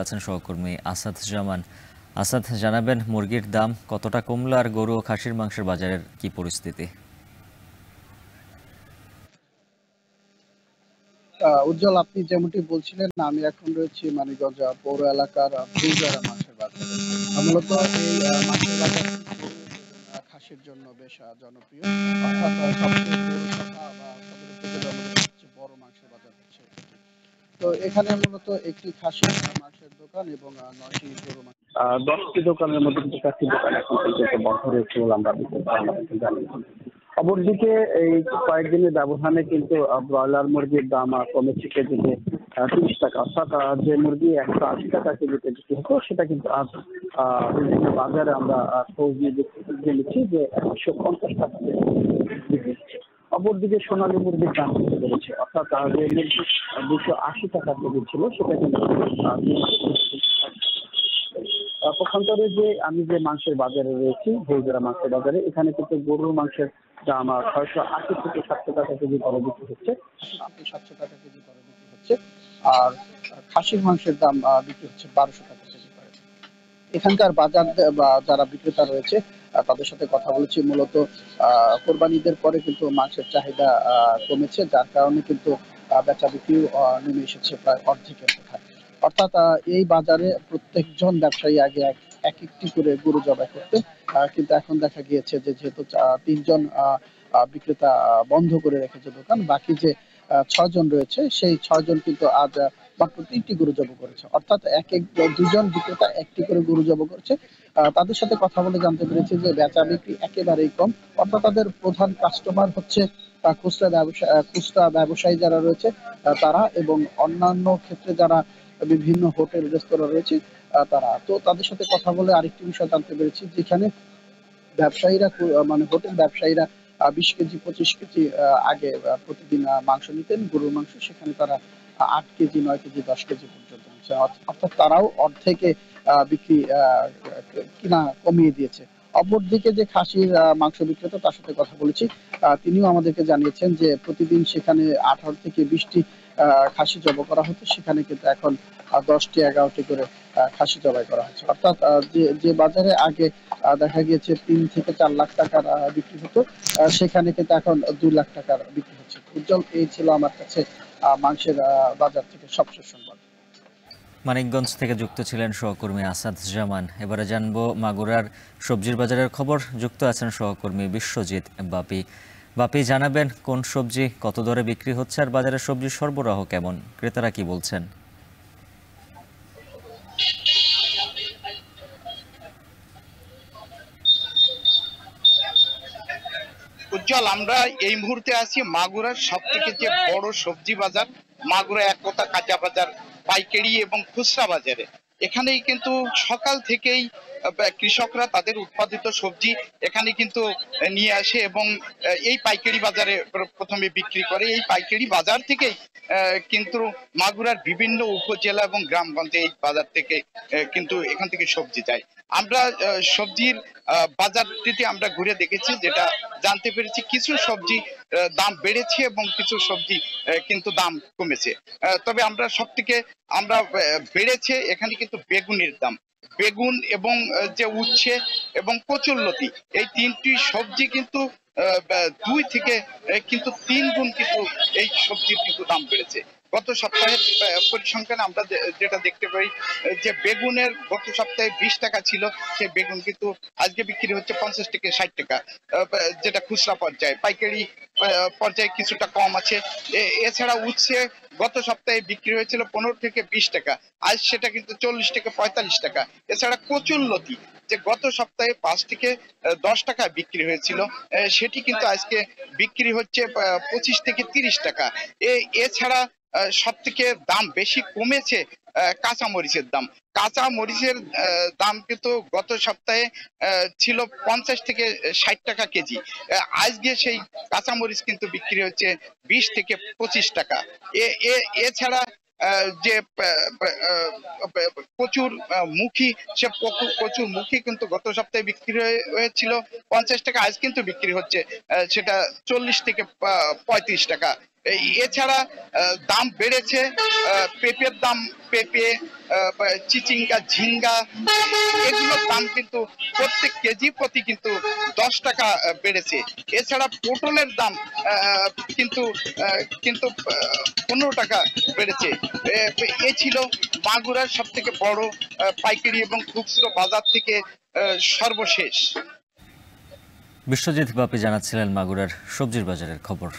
আছেন সহকর্মী আসাদ জামান। আসাদ, জানাবেন মুরগির দাম কতটা কমলো আর গরু ও খাসির মাংসের বাজারের কি পরিস্থিতি? উজ্জ্বল, আপনি যেমনটি বলছিলেন, আমি এখন রয়েছি মানিকগঞ্জ পৌর এলাকার ফুলগাড়া মাছের বাজারে। মূলত এই মাছের বাজার খাসির জন্য বেশ জনপ্রিয়। অর্থাৎ সবচেয়ে পৌরসভা বা সদর উপজেলার মধ্যে সবচেয়ে বড় মাংসের বাজার হচ্ছে এটি। তো এখানে মূলত একটি খাসির মাংসের দোকান এবং ৯টি গরু মাংস ১০টি দোকানের মধ্যে কিন্তু ৪টি দোকান এখন পর্যন্ত বন্ধ রয়েছে বলে আমরা আমাদেরকে জানিয়েছি। অপরদিকে এই কয়েকদিনের ব্যবধানে কিন্তু ব্রয়লার মুরগির দাম কমেছে কেজিতে ৩০ টাকা। অর্থাৎ যে মুরগি ১৮০ টাকা কেজিতে বিক্রি হতো সেটা কিন্তু আজ বিভিন্ন বাজারে আমরা খোঁজ নিয়ে জেনেছি যে ১৫০ টাকা বিক্রি হচ্ছে। অপরদিকে সোনালী মুরগির দাম কিন্তু বেড়েছে। অর্থাৎ যে মুরগি ২৮০ টাকা কেজি ছিল সেটা কিন্তু পক্ষান্তরে যে আমি যে মাংসের বাজারে রয়েছি, ভোলগড়া মাংসের বাজারে, এখানে কিন্তু গরুর মাংসের দাম ৬৮০ থেকে ৭০০ টাকা কেজি দরে বিক্রি হচ্ছে। ৭০০ টাকা কেজি দরে বিক্রি হচ্ছে। আর খাসির মাংসের দাম বিক্রি হচ্ছে ১২০০ টাকা কেজি দরে। এখানকার বাজার বা যারা বিক্রেতা রয়েছে তাদের সাথে কথা বলেছি। মূলত কোরবানি ঈদের পরে কিন্তু মাংসের চাহিদা কমেছে, যার কারণে কিন্তু বেচা বিক্রিও নেমে এসেছে প্রায় অর্ধেকের কোঠায়। অর্থাৎ এই বাজারে প্রত্যেকজন ব্যবসায়ী আগে এক একটি করে গরু জবাই করতে, কিন্তু এখন দেখা গিয়েছে যে যেহেতু ৩ জন বিক্রেতা বন্ধ করে রেখেছে দোকান, বাকি যে ৬ জন রয়েছে সেই ৬ জন কিন্তু আজ মাত্র ৩টি গরু জবাই করেছে। অর্থাৎ দুজন বিক্রেতা একটি করে গরু জবাই করেছে। তাদের সাথে কথা বলে জানতে পেরেছি যে বেচা বিক্রি একেবারেই কম। অর্থাৎ তাদের প্রধান কাস্টমার হচ্ছে খুচরা ব্যবসায়ী যারা রয়েছে তারা, এবং অন্যান্য ক্ষেত্রে যারা বিভিন্ন হোটেল রেস্তোরাঁ রয়েছে তারা। তো তাদের সাথে কথা বলে আরেকটি বিষয় জানতে পেরেছি, যেখানে ব্যবসায়ীরা মানে হোটেল ব্যবসায়ীরা ২০ কেজি ২৫ কেজি আগে প্রতিদিন মাংস নিতেন, গরুর মাংস। সেখানে তারা ৮ কেজি ৯ কেজি ১০ কেজি পর্যন্ত নিচ্ছে। অর্থাৎ তারাও অর্ধেকে বিক্রি কিনা কমিয়ে দিয়েছে। অপরদিকে যে খাসির মাংস বিক্রেতা, তার সাথে কথা বলেছি। তিনিও আমাদেরকে জানিয়েছেন যে প্রতিদিন সেখানে ১৮ থেকে ২০টি খাসি জবাই করা হতো, সেখানে কিন্তু এখন ১০টি ১১টি করে খাসি জবাই করা হচ্ছে। অর্থাৎ যে বাজারে আগে দেখা গিয়েছে ৩ থেকে ৪ লাখ টাকার বিক্রি হতো, সেখানে কিন্তু এখন ২ লাখ টাকার বিক্রি হচ্ছে। উজ্জ্বল, এই ছিল আমার কাছে মাংসের বাজার থেকে সবশেষ সংবাদ। মানিকগঞ্জ থেকে যুক্ত ছিলেন সহকর্মী আসাদ জামান। এবারে জানবো মাগুরার সবজির বাজারের খবর। যুক্ত আছেন সহকর্মী বিশ্বজিৎ বাপি। বাপি, জানাবেন কোন সবজি কত দরে বিক্রি হচ্ছে আর বাজারের সবজির সরবরাহ কেমন, ক্রেতারা কি বলছেন? উজ্জ্বল, আমরা এই মুহূর্তে আছি মাগুরার সব থেকে যে বড় সবজি বাজার, মাগুরা এক কথা কাঁচা বাজার, পাইকারি এবং খুচরা বাজারে। এখানেই কিন্তু সকাল থেকেই কৃষকরা তাদের উৎপাদিত সবজি এখানে কিন্তু নিয়ে আসে এবং এই পাইকারি বাজারে প্রথমে বিক্রি করে। এই পাইকারি বাজার থেকেই কিন্তু মাগুরার বিভিন্ন উপজেলা এবং গ্রামগঞ্জে এই বাজার থেকে কিন্তু এখান থেকে সবজি যায়। আমরা সবজির বাজারটিতে আমরা ঘুরে দেখেছি, যেটা জানতে পেরেছি কিছু সবজি দাম বেড়েছে এবং কিছু সবজি কিন্তু দাম কমেছে। তবে আমরা সব থেকে বেড়েছে এখানে কিন্তু বেগুনের দাম। বেগুন এবং যে উচ্ছে এবং কচুরলতি, এই তিনটি সবজি কিন্তু ২ থেকে কিন্তু ৩ গুণ কিন্তু এই সবজির কিন্তু দাম বেড়েছে। গত সপ্তাহের পরিসংখ্যানে আমরা যেটা দেখতে পাই যে বেগুনের গত সপ্তাহে ২০ টাকা ছিল, সে বেগুন কিন্তু আজকে বিক্রি হচ্ছে ৫০ থেকে ৬০ টাকা, যেটা খুচরা পর্যায়ে। পাইকারি পর্যায়ে কিছুটা কম আছে। এছাড়া উচ্ছে গত সপ্তাহে বিক্রি হয়েছিল ১৫ থেকে ২০ টাকা, আজ সেটা কিন্তু ৪০ থেকে ৪৫ টাকা। এছাড়া কচুরলতি, যে গত সপ্তাহে ৫ থেকে ১০ টাকা বিক্রি হয়েছিল, সেটি কিন্তু আজকে বিক্রি হচ্ছে ২৫ থেকে ৩০ টাকা। এছাড়া সব থেকে দাম বেশি কমেছে কাঁচা মরিচের দাম। কাঁচা মরিচের দাম কিন্তু গত সপ্তাহে ছিল ৫০ থেকে ৬০ টাকা কেজি, আজকে সেই কাঁচা মরিচ কিন্তু বিক্রি হচ্ছে ২০ থেকে ২৫ টাকা। এছাড়া যে প্রচুর মুখী, সে প্রচুর মুখী কিন্তু গত সপ্তাহে বিক্রি হয়েছিল ৫০ টাকা, আজ কিন্তু বিক্রি হচ্ছে সেটা ৪০ থেকে ৩৫ টাকা। এছাড়া দাম বেড়েছে, পেঁপের দাম, পেঁপে, চিচিঙ্গা, ঝিঙ্গা, এগুলোর দাম কিন্তু প্রত্যেক কেজি প্রতি কিন্তু 10 টাকা বেড়েছে। এছাড়া পটলের দাম কিন্তু 15 টাকা বেড়েছে। এ ছিল মাগুরার সব থেকে বড় পাইকারি এবং খুচরো বাজার থেকে সর্বশেষ। বিশ্বজিৎ বাপি জানাচ্ছিলেন মাগুরার সবজির বাজারের খবর।